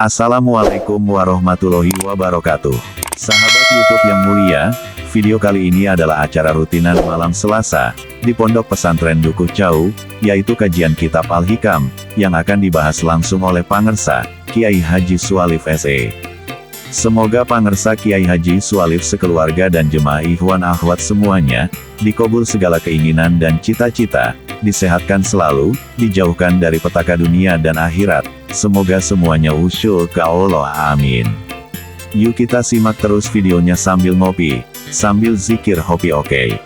Assalamualaikum warahmatullahi wabarakatuh. Sahabat YouTube yang mulia, video kali ini adalah acara rutinan malam Selasa, di Pondok Pesantren Dukuh Cau, yaitu kajian Kitab Al-Hikam, yang akan dibahas langsung oleh Pangersa, Kiai Haji Sualif SE. Semoga Pangersa Kiai Haji Sualif sekeluarga dan jemaah ikhwan akhwat semuanya, dikabul segala keinginan dan cita-cita, disehatkan selalu, dijauhkan dari petaka dunia dan akhirat. Semoga semuanya usyul ke Allah, amin. Yuk kita simak terus videonya sambil ngopi, sambil zikir hobi oke.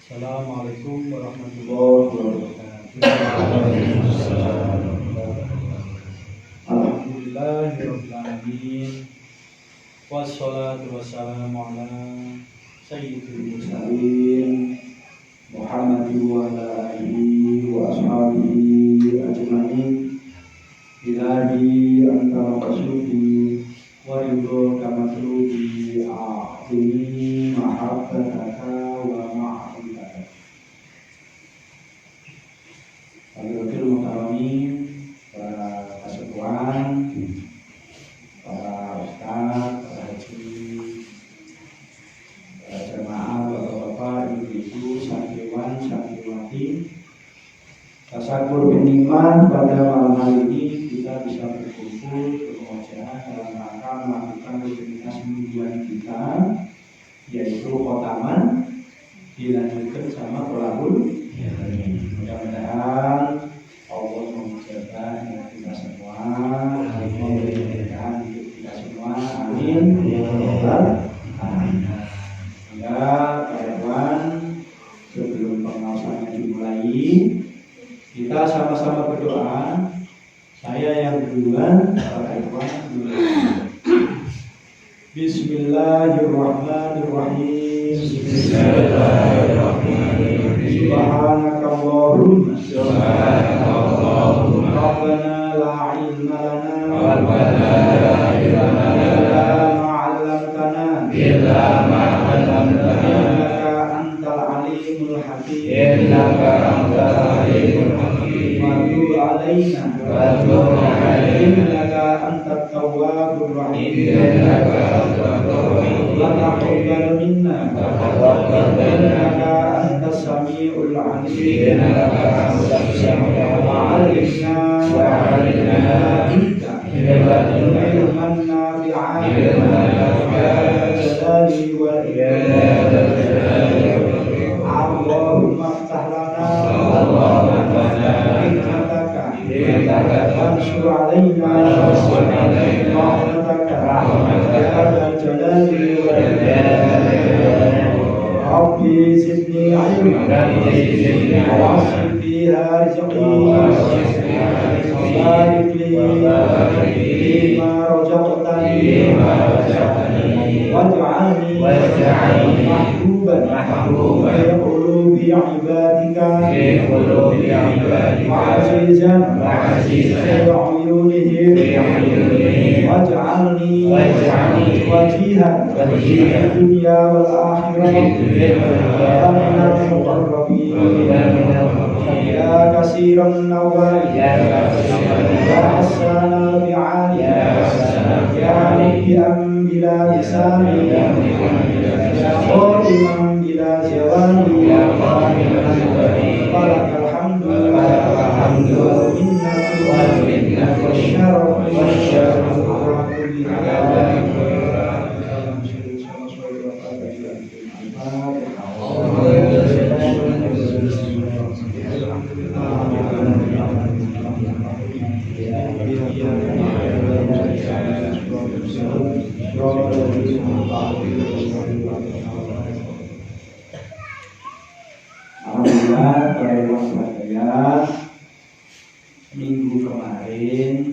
Assalamualaikum warahmatullahi wabarakatuh. Alhamdulillahirrahmanirrahim. Wassalatu wassalamu ala sayyidil mursalin Muhammadin wa ala alihi wa ashabihi ajma'in. Ilahi anta maqsudi wa ridho kama turubi a'zimi mahabbataka wa ma'afataka. Hadirin mukarramin, para persatuan, para ustaz, para haji, para jemaah, bapak-bapak, ibu-ibu, santriwan, santriwati. Tasakur beriman pada malam hari ini kita bisa berkumpul bermujahadah dalam rangka melakukan rutinitas mingguan kita, yaitu khotaman, dilanjutkan sama tolabul. Mudah-mudahan Allah mengucapkan kita semua, memberi berkah untuk kita semua, amin. Sehingga kawan, sebelum pengawasannya dimulai, kita sama-sama berdoa. Saya yang duluan, para ikhwan duluan. Bismillahirrahmanirrahim. Subhanakallahumma Rabbana la ilma lana illa ma 'allamtana innaka antal alimul hakim. Wa tub 'alaina innaka antat tawwabur rahim. Wa taqabbal minna innaka antas samiul 'alim. Wa 'allimna ilman nafi'an jalali wal Allahumma ftah lana hikmataka wansur 'alaina rahmataka ya jalali wal Rabbi zidni 'ilman waghfir fiha rizqi barik li fima razaqtani waj'alni mahbuban fi qulubi ibadika wa 'azizan fi 'uyunihim waj'alni wajihan fid dunya wal akhirah minal muqarrabin ya katsiran nawali ya hasanal bi'ali ya nabiyyan bila lisani ya qadiman bila jawani walakal hamdu wal minnatu wasyarafu Alhamdulillah, para sekalian, minggu kemarin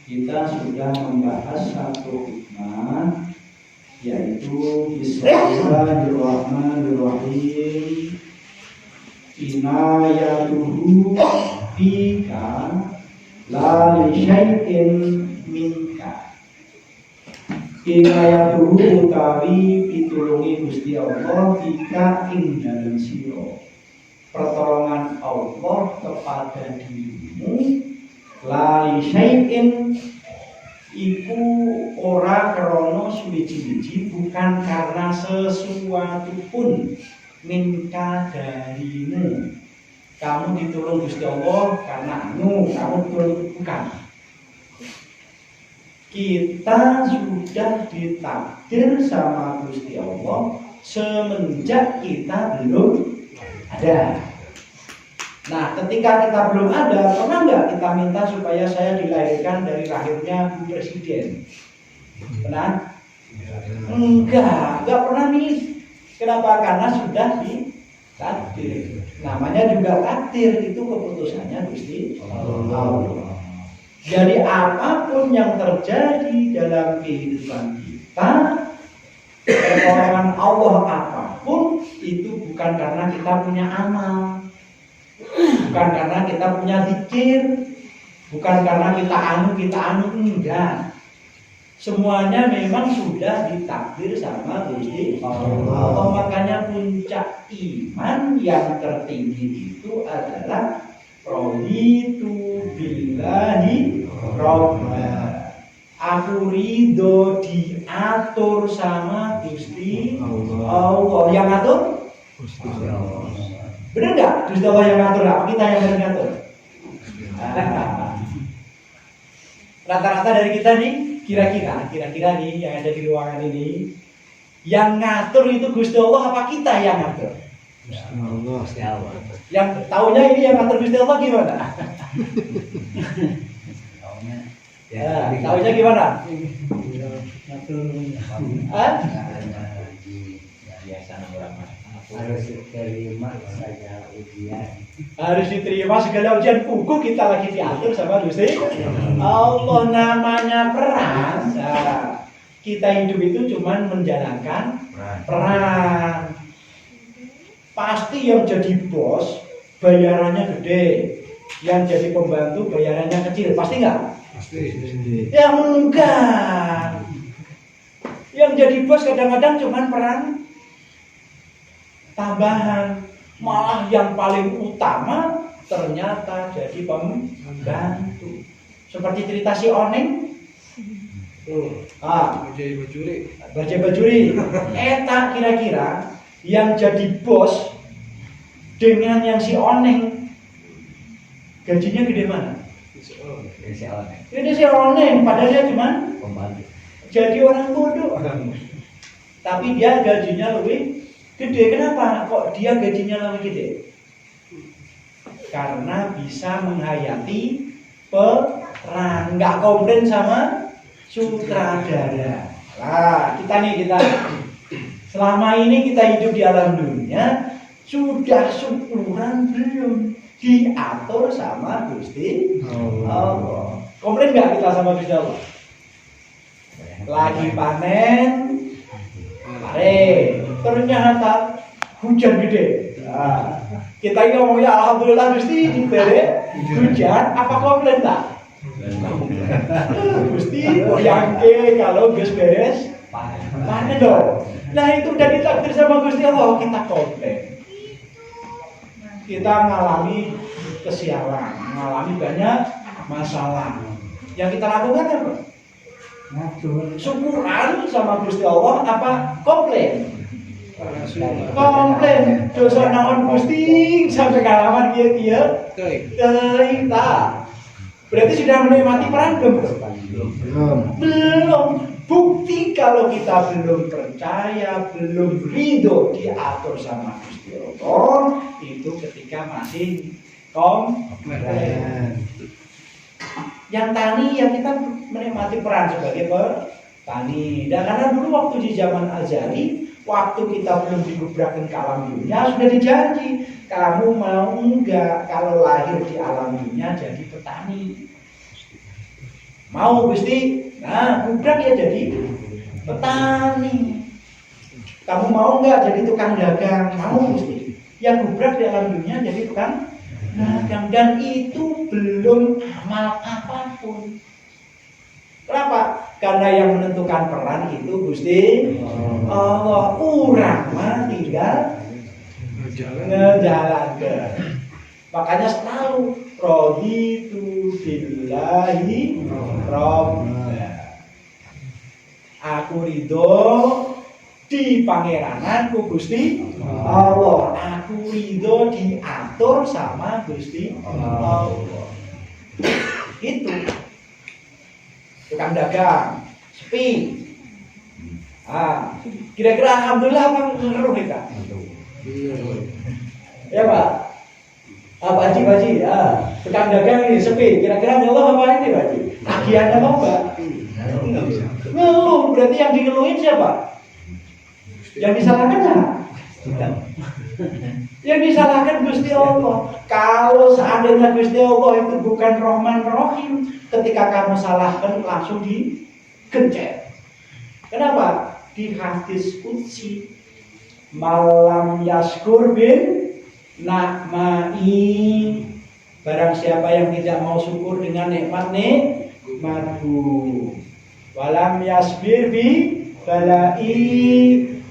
kita sudah membahas satu hikmah, yaitu Bismillahirrahmanirrahim. Inayatuhu bika la li syai'in minka. Inayatuhu utawi pitulungi Gusti Allah bika ing dalem sira. Pertolongan Allah kepada dirimu la li syai'in iku ora krana suwiji-wiji, bukan karena sesuatu pun minka darimu. Kamu ditolong Gusti Allah karena kamu ditolong, bukan. Kita sudah ditakdir sama Gusti Allah semenjak kita belum ada. Nah, ketika kita belum ada, pernah nggak kita minta supaya saya dilahirkan dari rahimnya Bu Presiden? Pernah? Enggak pernah milih. Kenapa? Karena sudah ditakdir. Namanya juga takdir, itu keputusannya Gusti Allah. Jadi apapun yang terjadi dalam kehidupan kita, pertolongan Allah apapun, itu bukan karena kita punya amal, bukan karena kita punya zikir, bukan karena kita anu, enggak. Semuanya memang sudah ditakdir sama Gusti Allah. Makanya puncak iman yang tertinggi itu adalah raditu billahi robba. Aku ridho diatur sama Gusti Allah. Yang ngatur? Gusti Allah. Benar nggak? Gusti Allah yang ngatur, apa kita yang ngatur? Rata-rata dari kita nih, kira-kira nih yang ada di ruangan ini, yang ngatur itu Gusti Allah apa kita yang ngatur? Gusti Allah. Yang taunya ini yang ngatur Gusti Allah gimana? Taunya gimana? Harus diterima saja ujian. Harus diterima segala ujian. Buku kita lagi diatur sama Gusti Allah. Namanya peran. Nah, kita hidup itu cuma menjalankan peran. Pasti yang jadi bos bayarannya gede, yang jadi pembantu bayarannya kecil. Pasti nggak? Pasti. Ya enggak. Yang jadi bos kadang-kadang cuma peran tambahan, malah yang paling utama ternyata jadi pembantu. Seperti cerita si Oneng, Bajai Bajuri. Eta kira-kira yang jadi bos dengan yang si Oneng, gajinya gede mana? Gede si Oneng, padahal dia cuma pembantu. Jadi orang bodoh. Tapi dia gajinya lebih gede. Kenapa? Kok dia gajinya lebih gede? Karena bisa menghayati peran, nggak komplain sama sutradara. Nah, kita selama ini kita hidup di alam dunia, sudah syukuran belum diatur sama Gusti Allah. Komplain nggak kita sama Gusti Allah? Lagi panen, ternyata hujan gede. Nah, kita ngomongnya alhamdulillah Gusti diberi hujan, apa komplain tak? Gusti yang kalau geus beres panen dong. Nah itu udah ditakdir sama Gusti Allah, kita komplain. Kita ngalami kesialan, ngalami banyak masalah. Yang kita lakukan apa? Syukuran sama Gusti Allah apa komplain? Komplain. Dosa naon Gusti sampai kalaman kieu-kieu. Teuing ta. Berarti sudah menikmati peran belum. Bukti kalau kita belum percaya, belum ridho diatur sama Gusti Allah, itu ketika masih komplain. Yang tani ya kita menikmati peran sebagai petani. Dan karena dulu waktu di zaman Azali, waktu kita belum digubrakan ke alam dunia, sudah dijanji, kamu mau enggak kalau lahir di alam dunia jadi petani? Mau Gusti? Nah, gubrak ya jadi petani. Kamu mau enggak jadi tukang dagang? Mau Gusti? Ya gubrak di alam dunia jadi tukang dagang. Dan itu belum amal apapun. Kenapa? Karena yang menentukan peran itu Gusti Allah. Urang mah tinggal ngejalankan. Makanya selalu raditu billahi rabba. Aku ridho di pangerananku Gusti Allah. Aku ridho diatur sama Gusti Allah. Itu tukang dagang, sepi. Kira-kira alhamdulillah apa ngeluh kita? Ya Pak. Pak Haji, tukang dagang ini sepi. Kira-kira ngeluh apa ini Pak Haji? Tagihannya apa Mbak? Ngeluh. Berarti yang dingeluhin siapa? Yang disalahkan ya? Yang disalahkan Gusti Allah. Kalau seandainya Gusti Allah itu bukan Rahman Rahim, ketika kamu salahkan langsung digencet. Kenapa? Di hadis qudsi, malam yaskur bin nakmai, barang siapa yang tidak mau syukur dengan nikmatku, walam yasbir bi balai,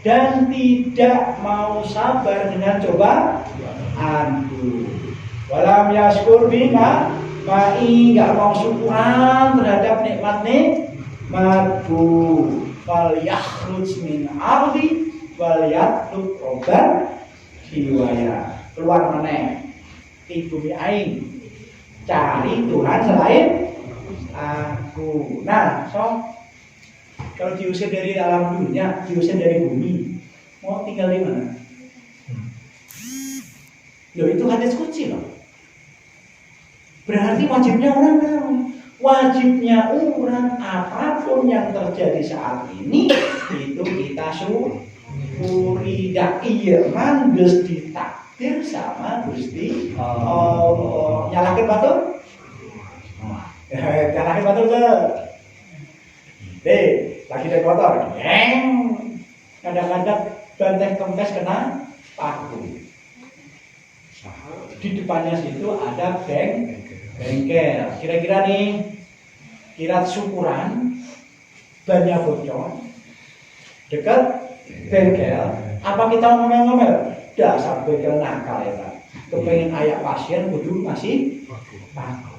dan tidak mau sabar dengan cobaanku, walam yaskur bi nakmai, nggak mau syukuran terhadap nikmatku, fal yakhruj min ardi wal yatlub roban jiwaya, keluar mana di bumi aing, cari Tuhan selain aku. Nah, kalau diusir dari alam dunia, diusir dari bumi, mau tinggal di mana? Loh, itu hadis qudsi loh. Berarti wajibnya orang wajibnya orang apapun yang terjadi saat ini itu kita syukuri. Dak iya man geus ditakdir sama Gusti Allah. Nyalakeun batur? Nyalakeun batur tuh. Lagi dek kotor. Kadang-kadang banteng kempes kena paku. Di depannya situ ada bengkel. Kira-kira nih, kirat syukuran, bannya bocor, dekat bengkel. Apa kita ngomel-ngomel? Dasar bengkel nakal ya Pak. Kepengen ayak pasien, kudu masih paku.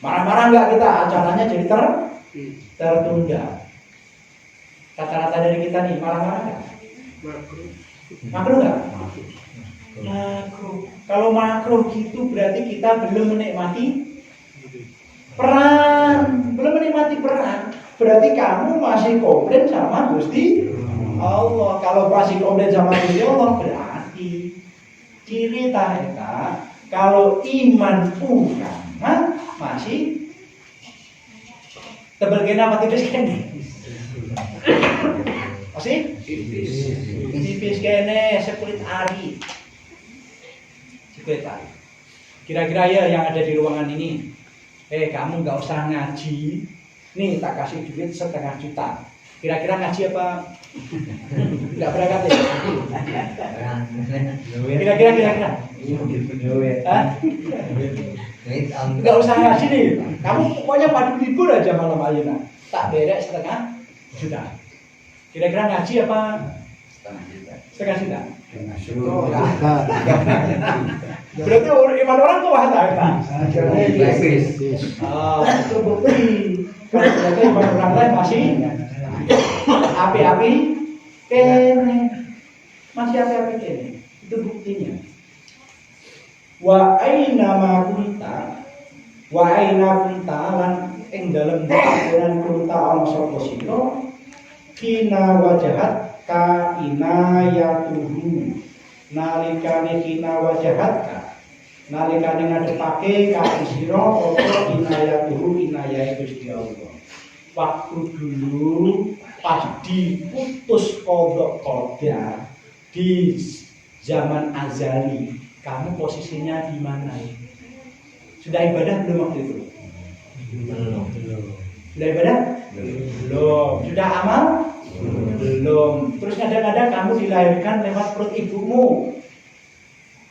Marah-marah nggak kita? Acaranya jadi tertunda. Kata-kata dari kita nih, marah-marah nggak? Makruh nggak? Makruh. Kalau makruh gitu berarti kita belum menikmati peran. Belum menikmati peran. Berarti kamu masih komplain sama Gusti Allah. Kalau masih komplain sama Gusti Allah berarti ciri eta kalau iman ulama masih tebel kene apa tipis kene? Masih? Tipis kene sekulit ari. Kira-kira ya yang ada di ruangan ini, kamu nggak usah ngaji, nih tak kasih duit 1,5 juta. Kira-kira ngaji apa? Nggak berangkat ya? Kira-kira. Nggak usah ngaji nih. Kamu pokoknya padu libur aja malam ayuna. Tak berek setengah juta. Kira-kira ngaji apa? Setengah juta. Berarti iman orang tuh wah tak? Itu bukti. Berarti iman orang lain masih api-api kene. Masih api-api kene. Itu buktinya. Wa aina ma kunta lan ing dalem pikiran kunta ana sapa sira kina wajahat ka inayatuhu nalikane kina wajahat ka nalikane ngadepake ka sira apa inayatuhu inayahe Gusti Allah waktu dulu pas diputus kodok qadar di zaman azali. Kamu posisinya di mana? Sudah ibadah belum waktu itu? Belum. Sudah ibadah? Belum. Sudah amal? Belum. Terus kadang-kadang kamu dilahirkan lewat perut ibumu.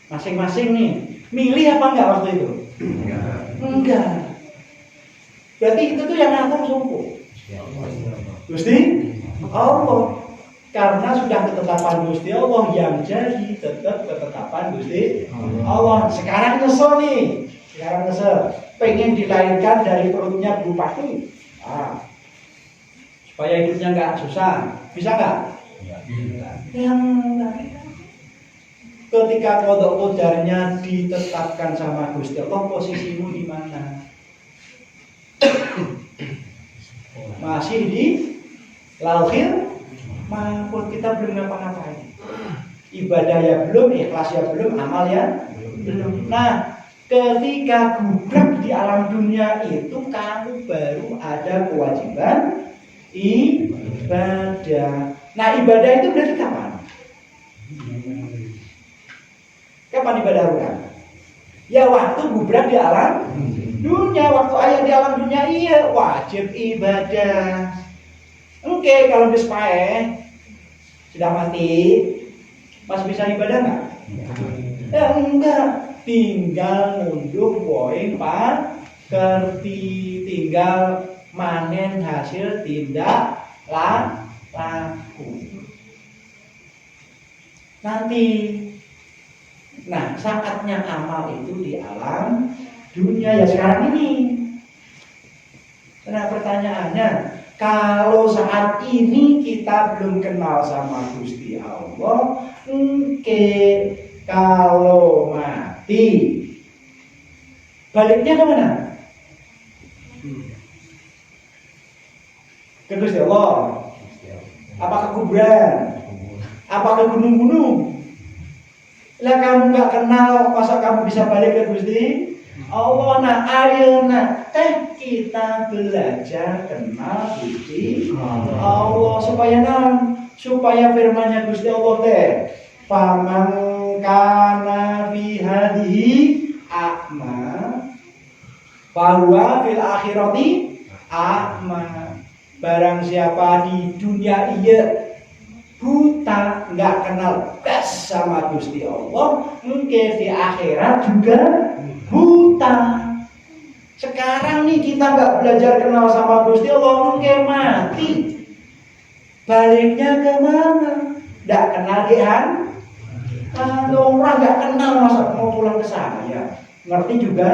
Masing-masing nih. Milih apa enggak waktu itu? Enggak. Berarti itu tuh yang ngatur sumpu. Gusti Allah. Karena sudah ketetapan Gusti Allah yang jadi tetap ketetapan Gusti Allah. Sekarang nyesel nih, pengen dilahirkan dari perutnya bupati, supaya hidupnya nggak susah, bisa nggak? Yang ketika kodok kodarnya ditetapkan sama Gusti Allah, posisimu di mana? Masih di lauhil mahfuz, kita belum ngapa-ngapain. Ibadah ya belum, ikhlas ya belum, amal ya belum. Nah, ketika gubrak di alam dunia itu kamu baru ada kewajiban ibadah. Nah, ibadah itu berarti kapan? Kapan ibadah orang? Ya waktu gubrak di alam dunia, waktu ayat di alam dunia iya wajib ibadah. Oke, kalau bis pae sudah mati, masih bisa ibadah nggak? Ya enggak, tinggal ngunduh poin pak kerti, tinggal manen hasil tindak laku. Nanti, nah saatnya amal itu di alam dunia ya sekarang ini. Nah pertanyaannya, kalau saat ini kita belum kenal sama Gusti Allah, kalau mati, baliknya kemana? Ke Gusti Allah. Apa ke kuburan? Apa ke gunung-gunung? Lah kamu nggak kenal, masa kamu bisa balik ke Gusti Allah? Nah, ayeuna teh kita belajar kenal Gusti Allah supaya supaya firman-Nya Gusti Allah teh faman kana fi hadhihi a'ma bahwa fil akhirati a'ma. Barang siapa di dunia iya buta, nggak kenal bes sama Gusti Allah, mungkin di akhirat juga buta. Sekarang nih kita nggak belajar kenal sama Gusti Allah, mungkin mati. Baliknya kemana? Nggak kenal Gian? Kalau orang nggak kenal masa mau pulang ke sana ya? Ngerti juga?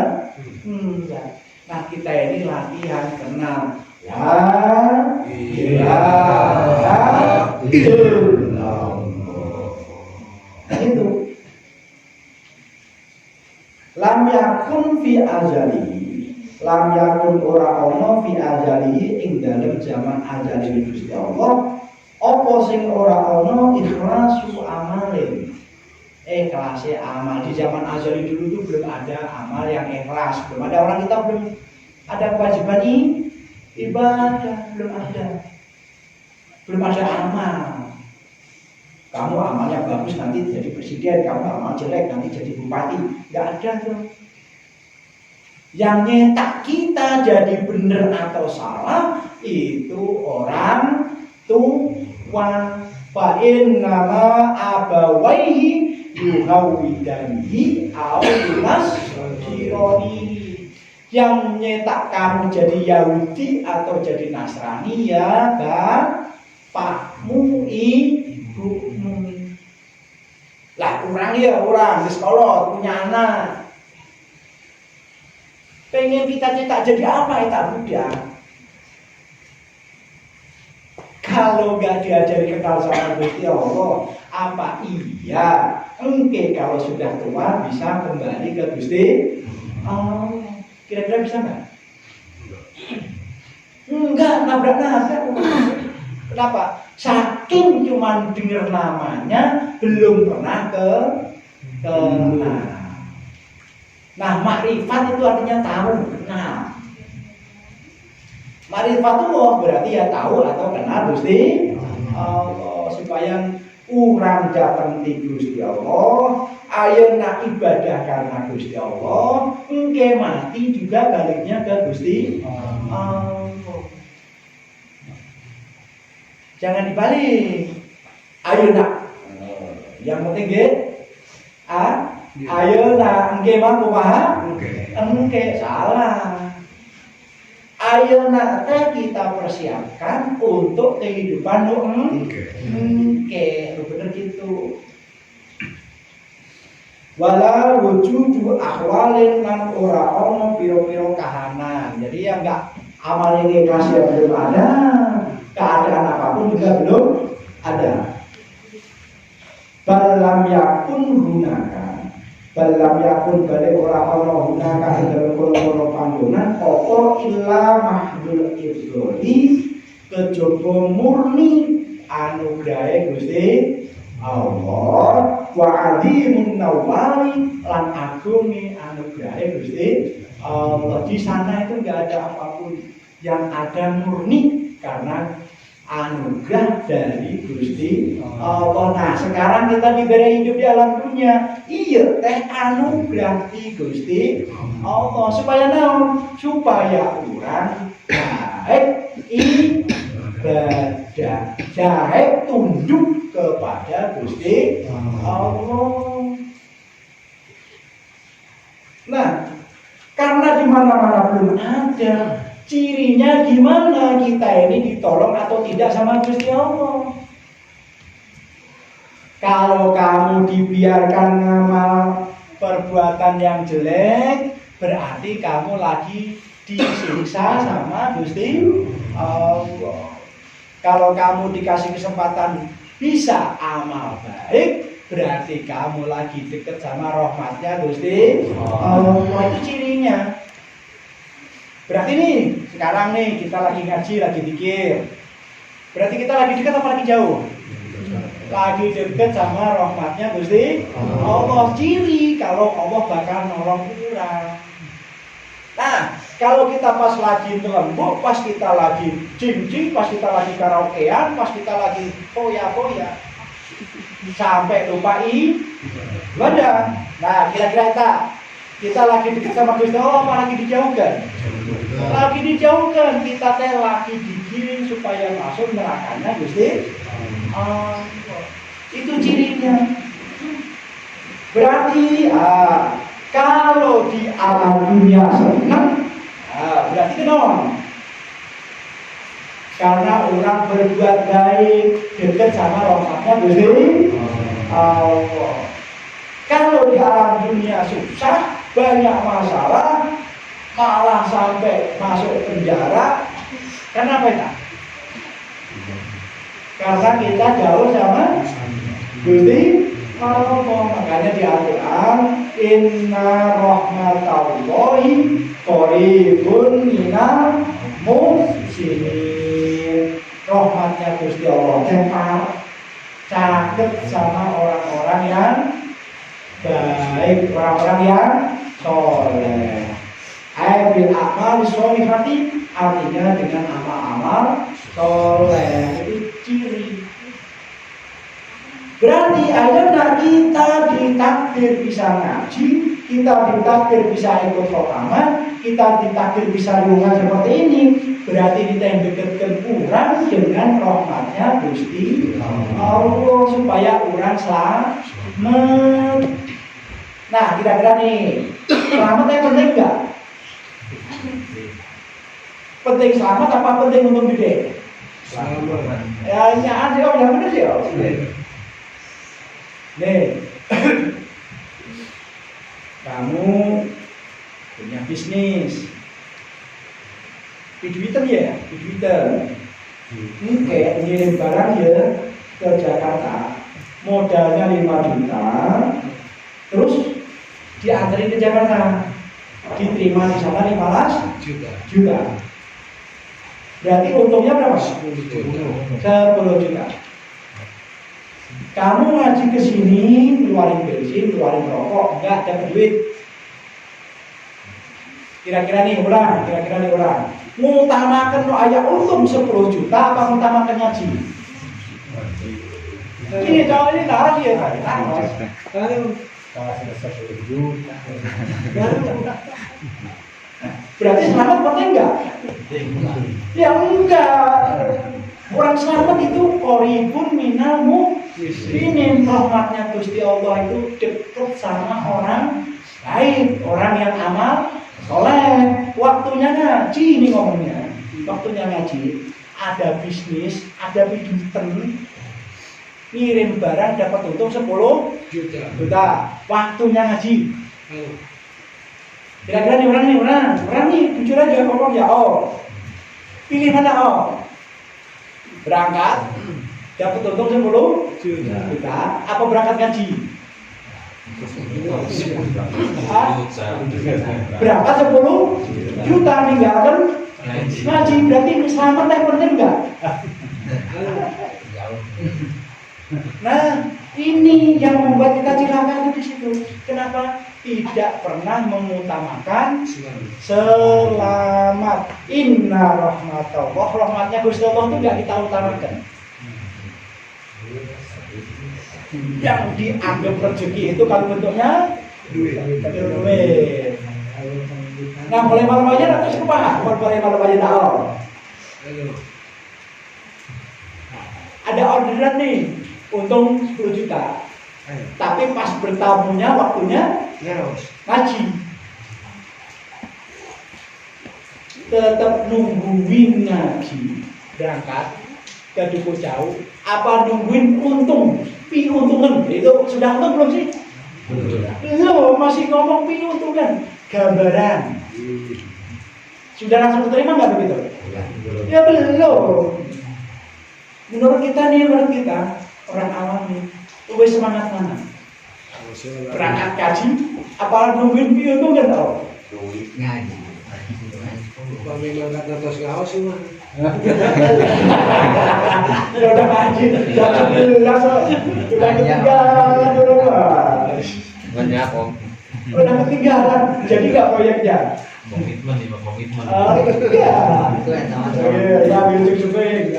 Enggak. Nah kita ini latihan kenal. La ilaha illallah. Itu. Lam yakun fi azalihi. Lam yakun ora ono fi azalihi ing dalem zaman azali Gusti Allah. Apa sing ora ono ikhlasu amalin. Ikhlase amal di zaman azali dulu itu belum ada amal yang ikhlas. Belum ada, orang kita belum ada kewajiban ibadah, belum ada amal. Kamu amalnya bagus nanti jadi presiden, kamu amal jelek nanti jadi bupati, nggak ada tuh. Yang nyetak kita jadi benar atau salah itu orang tua. Fa innama abawaihi yuhawidanihi au yunasjironihi. Yang nyetak kamu jadi Yahudi atau jadi Nasrani ya bapakmu, ibumu. Lah orang ya orang di sekolah punya anak. Pengen kita cetak jadi apa ya budak? Kalau gak diajari kenal sama Gusti Allah, apa iya engke kalau sudah tua bisa kembali ke Gusti Allah? Kira-kira bisa nggak? Enggak, nabrak-nabrak. Kenapa? Saking cuman dengar namanya, belum pernah kenal. Nah, makrifat itu artinya tahu, kenal. Makrifat itu berarti ya tahu atau kenal Gusti Allah, supaya urang datang di Gusti Allah, ayo nak ibadah karena Gusti Allah, engke mati juga baliknya ke Gusti Allah. Jangan dibalik. Ayo nak, yang penting ayo nak engke mah kumaha? Engke salah. Ayo nak kita persiapkan untuk kehidupan engke, bener gitu. Wala wujudu akhwalin lan ora ono piro-piro kahanan. Jadi yang enggak amal ini kasih belum ada, keadaan apapun juga belum ada. Balam yakun hunaka, balam yakun balik ora ono hunaka ing dalem kono-kono panggonan apa illa mahdul ibdoli, kejaba murni anugrahe Gusti Allah wa alimun nawali lan agunge anugrahe Gusti Allah. Di sana itu enggak ada apapun, yang ada murni karena anugerah dari Gusti Allah. Nah, sekarang kita diberi hidup di alam dunia, iya teh anugerah di Gusti Allah. Supaya naon? Supaya orang baik ibadah, baik tunduk kepada Gusti Allah. Nah, karena di mana-mana belum ada, cirinya gimana kita ini ditolong atau tidak sama Gusti Allah? Kalau kamu dibiarkan ngamal perbuatan yang jelek, berarti kamu lagi disiksa sama Gusti Allah. Kalau kamu dikasih kesempatan bisa amal baik, berarti kamu lagi dekat sama rahmatnya Gusti Allah. Itu cirinya. Berarti nih, sekarang nih kita lagi ngaji, lagi zikir. Berarti kita lagi dekat apa lagi jauh? Lagi dekat sama rahmatnya Gusti Allah. Ciri kalau Allah bakal nolong kita. Nah, kalau kita pas lagi ngelembuk, pas kita lagi cincin, pas kita lagi karaokean, pas kita lagi foya-foya, sampai lupa ibadah. Nah, kira-kira kita lagi dekat sama Gusti Allah apa lagi dijauhkan? Lagi dijauhkan. Kita teh lagi digiring supaya masuk nerakanya Gusti Allah. Itu cirinya. Berarti kalau di alam dunia senang, berarti kenapa? Karena orang berbuat baik, dekat sama rahmatnya Gusti Allah. Kalau di alam dunia susah, banyak masalah, malah sampai masuk penjara. Kenapa itu? Karena kita jauh sama Gusti Allah. Makanya di Al-Quran, inna rahmatallahi qaribun minal muhsinin. Rahmatnya Gusti Allah caket sama orang-orang yang baik, orang-orang yang soleh. Bil amal sholihati, artinya dengan amal-amal soleh. Itu ciri. Berarti akhirnya kita ditakdir bisa ngaji, kita ditakdir bisa ikut rakaman, kita ditakdir bisa lunga seperti ini. Berarti kita yang dekatkan orang dengan rahmatnya Gusti Allah supaya orang selamat. Nah, kira-kira nih, selamat yang penting enggak? Penting selamat apa penting untung gede? Selamat. Ya, nyaan sih, yang bener sih. Nih, kamu punya bisnis, piduiten ya, piduiten. Oke, ngirim barang ya ke Jakarta, modalnya 5 juta, terus diantarin ke Jakarta, diterima di sana 15 juta. Berarti untungnya berapa? 10 juta. Kamu ngaji ke sini, keluarin bensin, keluarin rokok, enggak dapat duit. Kira-kira nih orang, mengutamakan no ayah untung 10 juta apa mengutamakan ngaji? Ini jauh ini taruh ya kan? Kalau sudah 10 juta. Berarti selamat penting enggak? Ya enggak. Orang selamat itu koribun minalmu. Ini rahmatnya Gusti Allah itu dekat sama orang baik, orang yang amal soleh. Waktunya ngaji ini ngomongnya. Waktunya ngaji. Ada bisnis, ada piduiten, ngirim barang dapat untung 10 juta. Waktunya ngaji. Kira-kira nih orang nih jujur aja ngomong ya oh. Pilih mana oh? Berangkat dapat untung 10 juta apa berangkat ngaji? Berangkat 10 juta ninggalkan ngaji, berarti selamat yang penting enggak? Nah, ini yang membuat kita cilaka itu di situ. Kenapa? Tidak pernah mengutamakan selamat. Inna rahmatullah, rahmatnya Gusti Allah itu tidak kita utamakan. Yang dianggap rezeki itu kalau bentuknya duit. Nah, mulai malam aja nanti suka mulai malam aja tahu. Ada orderan nih, untung 10 juta. Tapi pas bertamunya waktunya ngaji. Tetap nungguin ngaji berangkat ke Duku Jauh. Apa nungguin untung? Pi untungan itu sudah untung belum sih? Belum, masih ngomong pi untungan. Gambaran. Sudah langsung terima nggak begitu? Ya belum. Menurut kita orang awam nih, lebih semangat mana? Berangkat kaji, apa nungguin pi untungan tau? Ngaji. Kami berangkat atas kaos sih mah. Ya udah ngaji, jam 11 udah ketinggalan di rumah. Banyak om. Udah ketinggalan, jadi nggak proyeknya? Komitmen nih, komitmen. Iya. Itu yang sama-sama. Ya, music survey,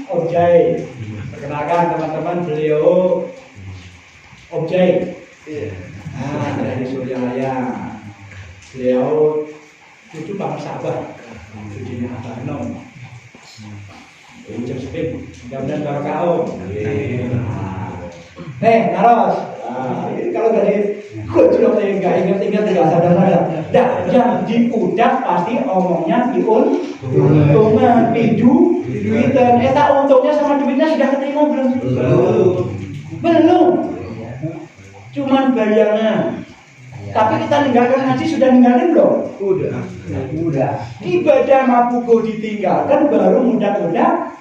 Om Jai. Perkenalkan teman-teman, beliau Om Jai. Nah, dari Suryalaya. Beliau cucu Bang Sabah, cucunya Abah Nom. Ucap sepin, mudah-mudahan barokah Om. Naros. Ini kalau dari sudah saya nggak ingat-ingat nggak sadar-sadar. Dah, yang diudak pasti omongnya untungan, duitan. Tak untungnya sama duitnya sudah keterima belum? Belum. Cuman bayangan. Tapi kita ninggalkan ngaji sudah ninggalin belum? Udah. Ibadah mapugo ditinggalkan baru mudah-mudahan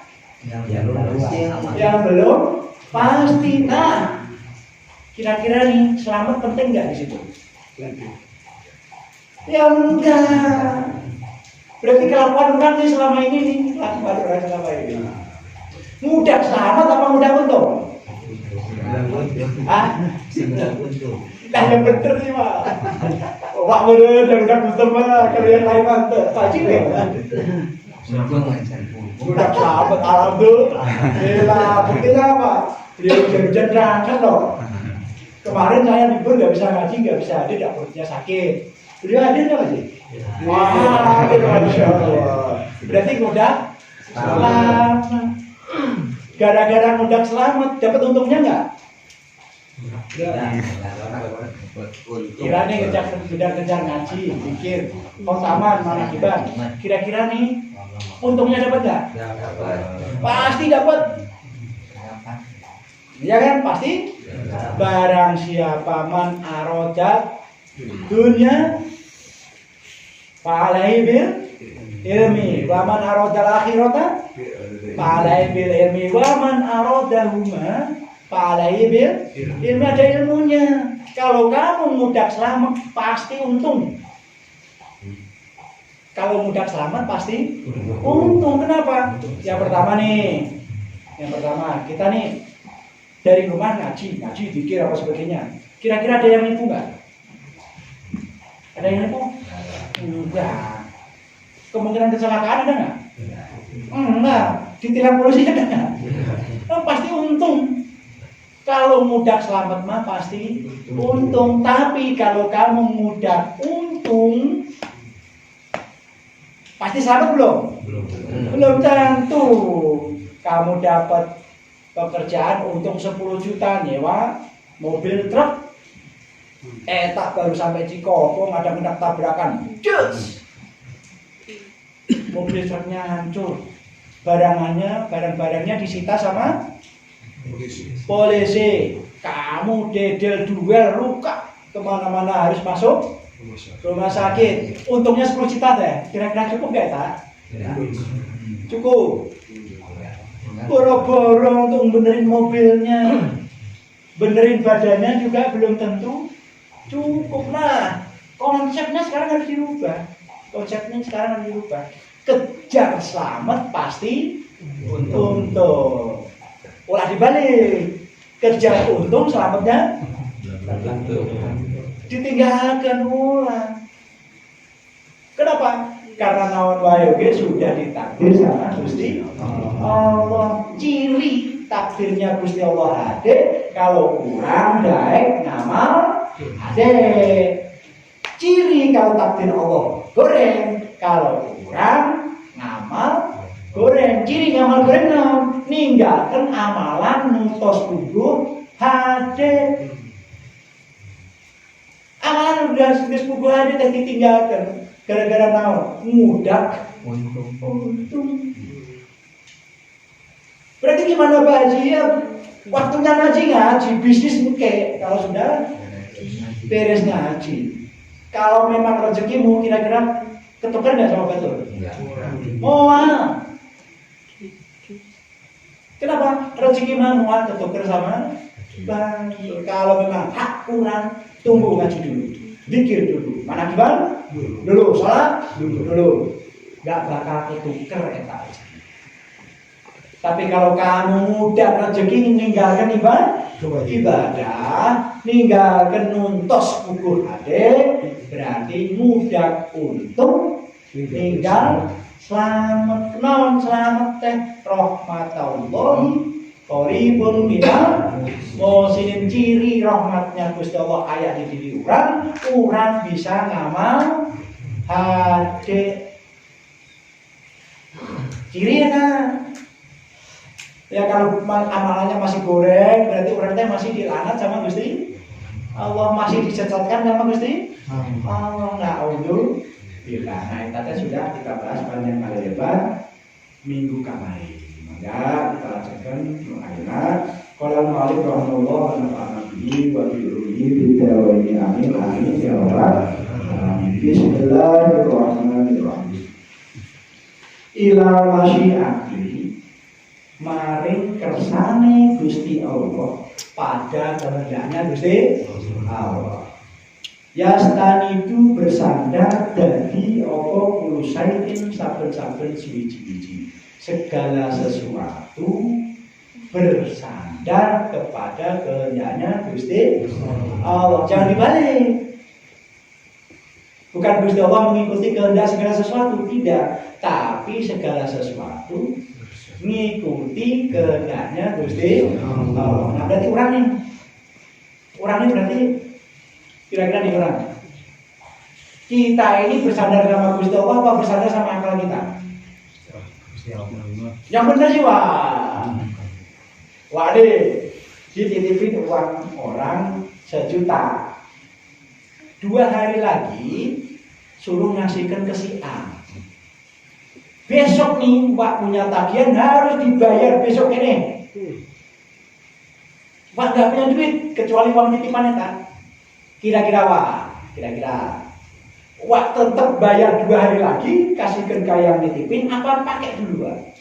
yang belum pasti. Nah, kira-kira nih selamat penting nggak di situ? Ya enggak. Berarti kelakuan orang nih selama ini nih, kelakuan orang selama ini. Mudah selamat apa mudah untung? Nah yang bener sih Pak. Pak bener yang udah betul Pak. Kalian lain mantep. Pak Cik ya. Udah selamat alhamdulillah. Gila, buktinya apa? Beliau hujan berangkat loh. Kemarin saya libur nggak bisa ngaji, nggak bisa hadir, nggak perutnya sakit. Beliau hadir nggak sih? Wah, masya Allah. Berarti mudah selamat. Gara-gara mudah selamat, dapat untungnya nggak? Kira nih kejar ngaji, pikir, taman mana kibar. Kira-kira nih, untungnya dapat nggak? Pasti dapat. Iya kan, pasti. Barang siapa man arojat dunia, fa'alaihi bil ilmi, wa man arodal akhirata, fa'alaihi bil ilmi, wa man arodahuma, fa'alaihi bil ilmi. Ada ilmunya. Kalau kamu mudah selamat pasti untung. Kalau mudah selamat pasti untung. Kenapa? Yang pertama kita nih dari rumah ngaji, dikir apa sebagainya. Kira-kira ada yang nipu nggak? Ada yang nipu? Enggak. Kemungkinan kecelakaan ada nggak? Enggak. Ditilang polisi ada nggak? Pasti untung. Kalau mudah selamat mah pasti untung. Tapi kalau kamu mudah untung, pasti selamat belum? Belum tentu. Kamu dapat pekerjaan untung 10 juta nyewa mobil truk, tak baru sampai Cikopong ada hendak tabrakan, cus, mobil truknya hancur, barang-barangnya disita sama polisi. Kamu dedel duel luka kemana-mana harus masuk rumah sakit. Untungnya 10 juta deh. Kira-kira cukup gak tak? Cukup. Boro-boro untuk benerin mobilnya, benerin badannya juga belum tentu cukup. Nah, konsepnya sekarang harus dirubah. Kejar selamat pasti untung. Ulah dibalik. Kejar untung, selamatnya ditinggalkan ulang. Kenapa? Karena naon wae oge sudah ditakdir sama Gusti Allah. Ciri takdirnya Gusti Allah ade, kalau kurang daek ngamal ade. Ciri kalau takdir Allah goreng, kalau kurang ngamal goreng. Ciri ngamal goreng naon? Ninggalkan amalan nutos gugur hade. Amalan udah gugur hade teh ditinggalkan. Gara-gara naon? Mudah untung. Berarti gimana Pak Haji? Ya, waktunya ngaji, bisnis muke. Kalau sudah beres ngaji. Kalau memang rezekimu kira-kira ketukar nggak sama betul? Moal. Kenapa? Rezeki manual ketukar sama betul. Kalau memang hak kurang, tunggu ngaji dulu. Zikir dulu. Mana gimana? Dulu, sholat dulu. Gak bakal ketuker eta. Tapi kalau kamu mudah rezeki meninggalkan ibadah, meninggalkan nuntos kukur ade, berarti mudah untung, tinggal selamat. Non selamat teh rahmatullahi qoribun minal muhsinin. Ciri rahmatnya Gusti Allah ayat di diri urang bisa ngamal hade. Ciri ya kalau amalannya masih goreng, berarti orangnya masih dilaknat sama Gusti Allah, masih disesatkan sama Gusti Allah. Na'udzu billah. Nah, tadi sudah kita bahas panjang kali lebar minggu kemarin. Maka kita lanjutkan ayat. Qala al-Malik rahimahullah wa nafa'ana bihi wa bi ulumi bi amin amin ya Allah. Bismillahirrahmanirrahim. Ila masyiati maring kersane Gusti Allah, pada kehendaknya Gusti Allah. Yastani itu bersandar dari apa kulusaitin saben-saben suwiji-wiji. Segala sesuatu bersandar kepada kehendaknya Gusti Allah. Jangan dibalik. Bukan Gusti Allah mengikuti kehendak segala sesuatu, tidak. Tapi segala sesuatu mengikuti kehendaknya Gusti Allah. Nah, berarti orang ini berarti kira-kira nih orang. Kita ini bersandar sama Gusti Allah apa bersandar sama akal kita? Yang benar sih wah. Waduh. dititipin uang orang 1.000.000. 2 hari lagi suruh ngasihkan ke si A. Besok nih Pak punya tagihan harus dibayar besok ini. Pak nggak punya duit kecuali uang titipan itu. Kira-kira Wak tetap bayar 2 hari lagi kasihkan ke yang nitipin apa pakai dulu Pak?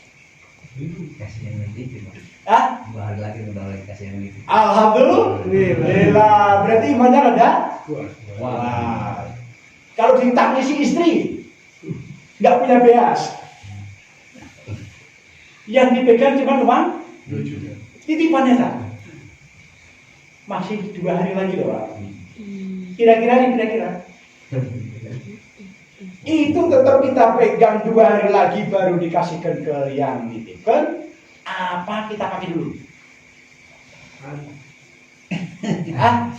Kasih yang nitipin. Hah? 2 hari lagi udah lagi kasih yang nitipin. Alhamdulillah. Berarti imannya ada? Wah. Kalau ditangisi istri nggak punya beas. Yang dipegang cuma uang titipannya tak? Masih 2 hari lagi loh Pak. Kira-kira itu tetap kita pegang 2 hari lagi baru dikasihkan ke yang nitipkan. Apa kita pakai dulu? Hah?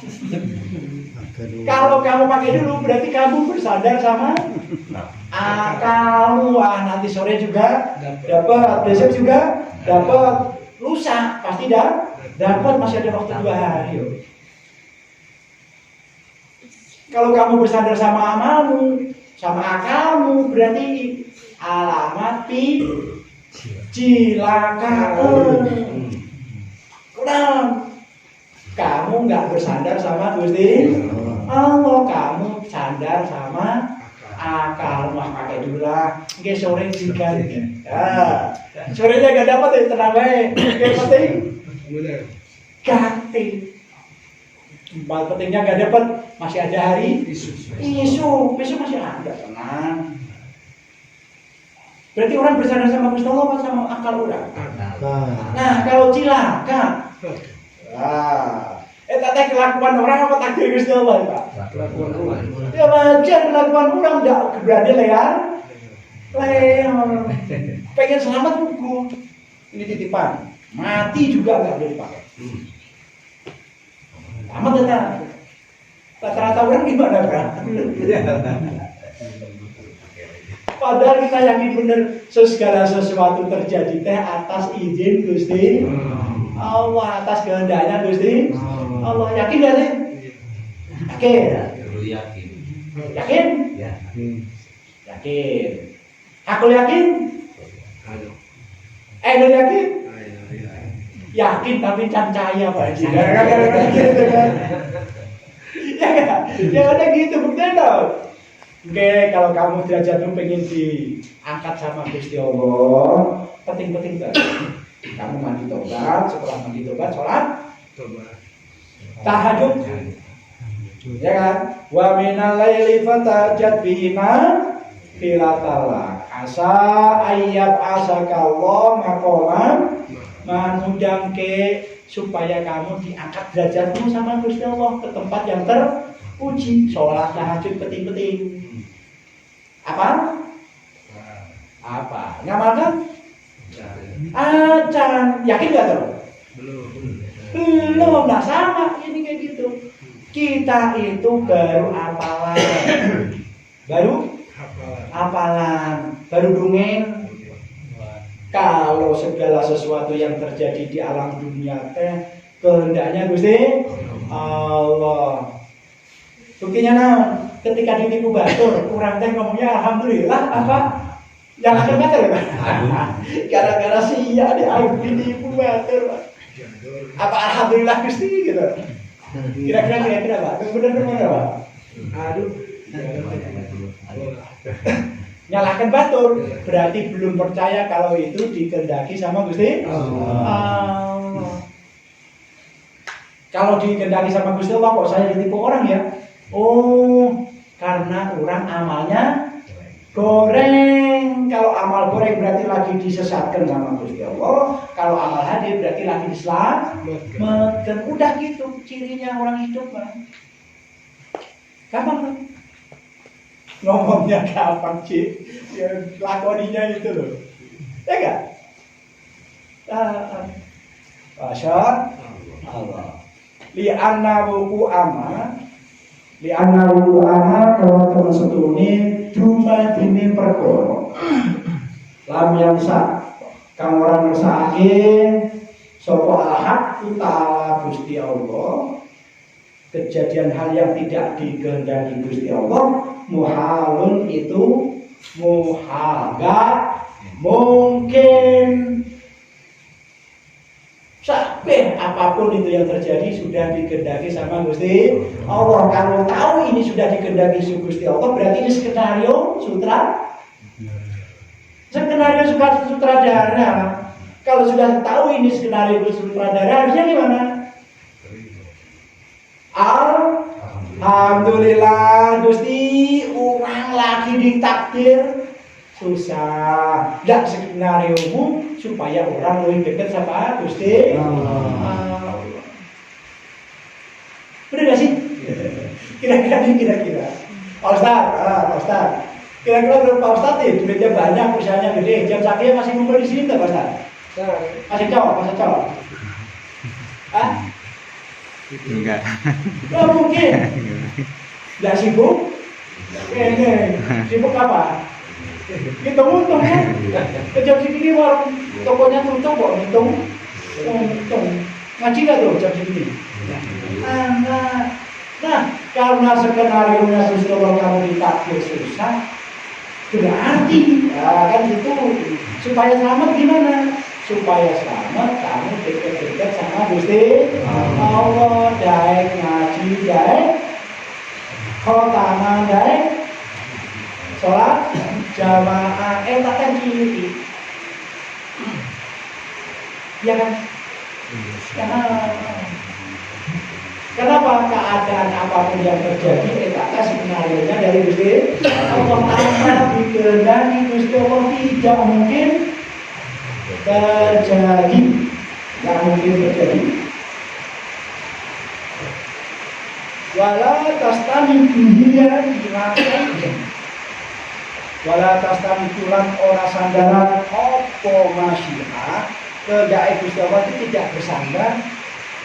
Kalau kamu pakai dulu berarti kamu bersandar sama akalmu. Nanti sore juga dapat, besok juga dapat, lusa pasti dapat, masih ada waktu 2 hari. Kalau kamu bersandar sama amalmu, sama akalmu, berarti alamat cilakaan. Kurang. Kamu nggak bersandar sama Gusti Allah, kamu sandar sama akal. Mah pakai dulu lah. Oke, sore diganti. Sorenya nggak dapat ya, tenang baik. Yang penting ganti. Bal pentingnya nggak dapat, masih ada hari isu, besok masih ada, tenang. Berarti orang bersandar sama Gusti Allah apa sama akal orang? Nah, kalau cilaka, tadi kelakuan orang apa takdir Gusti Allah Pak? Kelakuan orang. Ya wajar kelakuan orang, nggak berani lear. Pengen selamat buku. Ini titipan, mati juga nggak boleh dipakai. Amat ya, rata-rata orang gimana kan? Padahal kita yakin benar segala sesuatu terjadi teh atas izin Gusti Allah, atas kehendaknya Gusti Allah. Yakin gak sih? Yakin? Yakin? Yakin. Aku yakin? Lu yakin? Yakin tapi cancaya Pak Haji. Gitu kan? Ya kan? Ya ada gitu buktinya dong. Oke, kalau kamu derajatmu pengen diangkat sama Gusti Allah, penting-penting banget. Kamu mandi tobat, setelah mandi tobat, sholat tahajud, ya kan? Wa minal laili fatajat bina filatallah asa ayyab asakallah maqaman manudangke supaya kamu diangkat derajatmu sama Gusti Allah ke tempat yang terpuji. Sholat tahajud penting-penting. Apa? Ngamalkan? Acan. Yakin gak tuh? Belum. Nah sama ini kayak gitu. Kita itu baru apalan, baru dongeng. Kalau segala sesuatu yang terjadi di alam dunia teh kehendaknya Gusti Allah. Buktinya ketika ditipu batur, kurang teh ngomongnya alhamdulillah apa? Yang akan batur kan? Gara-gara sia ditipu batur. Apa alhamdulillah Gusti gitu? Kira-kira Pak? Bener-bener Pak? Aduh. Nyalahkan batur berarti belum percaya kalau itu dikehendaki sama Gusti Allah. Kalau dikehendaki sama Gusti Allah kok saya ditipu orang ya? Oh, karena orang amalnya goreng. Kalau amal goreng berarti lagi disesatkan sama Gusti Allah. Kalau amal hadir berarti lagi diselamatkan. Udah gitu cirinya orang hidup Pak. Gampang kan? Ngomongnya gampang sih, ya, lakoninya itu loh, ya enggak? Masya Allah. Li'anna wuku ama kalau teman setuni cuma ini perkara lam yang sak kang orang ngersake Sapa al-haq ta'ala Gusti Allah, kejadian hal yang tidak dikehendaki Gusti Allah, muhalun itu muhal, gak mungkin. Sampai apapun itu yang terjadi sudah dikehendaki sama Gusti Allah. Kalau tahu ini sudah dikehendaki Gusti Allah, berarti ini skenario sutradara. Kalau sudah tahu ini skenario sutradara, harusnya gimana? Alhamdulillah Gusti, orang lagi ditakdir susah. Nggak skenariomu supaya orang lebih dekat sama Gusti. Bener gak sih? Kira-kira. Pak Ustaz. Kira-kira menurut Pak Ustaz nih, duitnya banyak, usahanya gede, jam sakitnya masih ngumpul di sini nggak Pak Ustaz? Masih cowok? Hah? Enggak. Nggak mungkin. Nggak sibuk? Sibuk apa? Hitung kan? Jam segini warung tokonya tutup kok, hitung. Ngaji nggak tuh jam segini? Nah, karena skenario-nya Gusti Allah kamu ditakdir susah, berarti kan itu supaya selamat gimana? Supaya selamat kamu dekat-dekat sama Gusti Allah, daek ngaji, daek khotaman, daek sholat jamaah, tak kiri, ya kan? Kenapa keadaan apapun yang terjadi etaknya skenario-nya dari Gusti Allah, tanpa dikehendaki Gusti Allah tidak mungkin terjadi. Wala tastami tulan ora sandaran opo masyiah, kehendaki Gusti Allah itu tidak bersandar.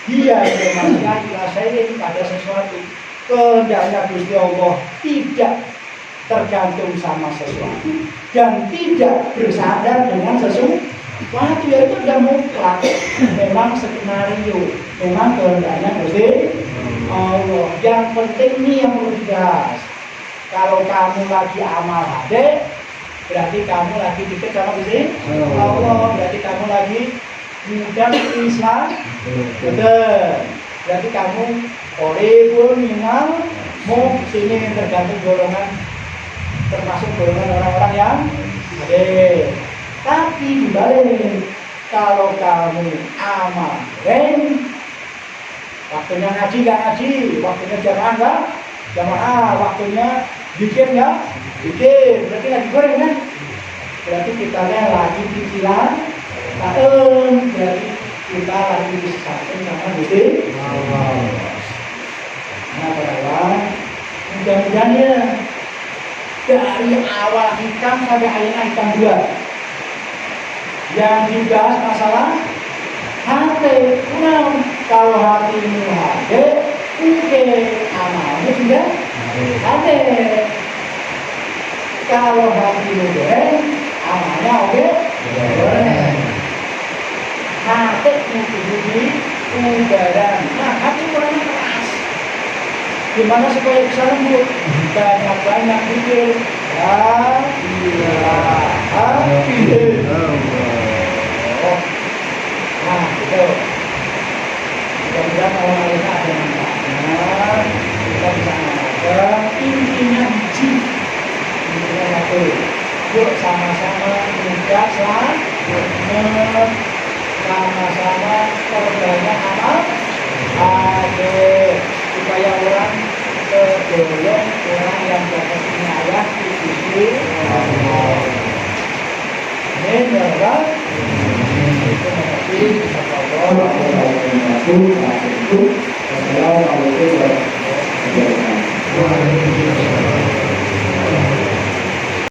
Dia masyiah ilasain pada sesuatu. Kehendaknya Gusti Allah tidak tergantung sama sesuatu dan tidak bersandar dengan sesuatu. Itu sudah mutlak. Memang skenario, memang kehendaknya Gusti Allah. Yang penting nih yang perlu dibahas. Kalau kamu lagi amal hadeh, berarti kamu lagi dekat sama Gusti Allah. Berarti kamu lagi mudah Islam, betul. Berarti kamu pun minal sini tergantung golongan, termasuk golongan orang-orang yang ada. Tapi dibalik, kalau kamu amal waktunya ngaji nggak ngaji, waktunya jamaah, waktunya bikin nggak bikin, berarti lagi goreng kan? Berarti kita lagi cicilan. Berarti kita lagi disesatkan sama Gusti Allah. Nah, kawan, mudah-mudahan ya dari awal hikam sampai akhirnya hikam 2 yang dibahas masalah hati. Nah, kalau hatimu hati, amalmu sudah hati. Kalau hatimu goreng, amalnya goreng. Hati menghubungi ubaran. Nah, hati kurang keras. Gimana supaya bisa lembut? Banyak-banyak pikir. La ilaha illallah. Nah, itu. Mudah-mudahan awal-awalnya ada manfaatnya. Kita bisa mengajar intinya biji. Intinya satu. Yuk sama-sama menjaga selamat. Sama-sama perbanyak amal supaya orang tergolong orang yang dapat inayah di sisi Allah. Amin ya Rabbal alamin. Terima kasih kepada Allah.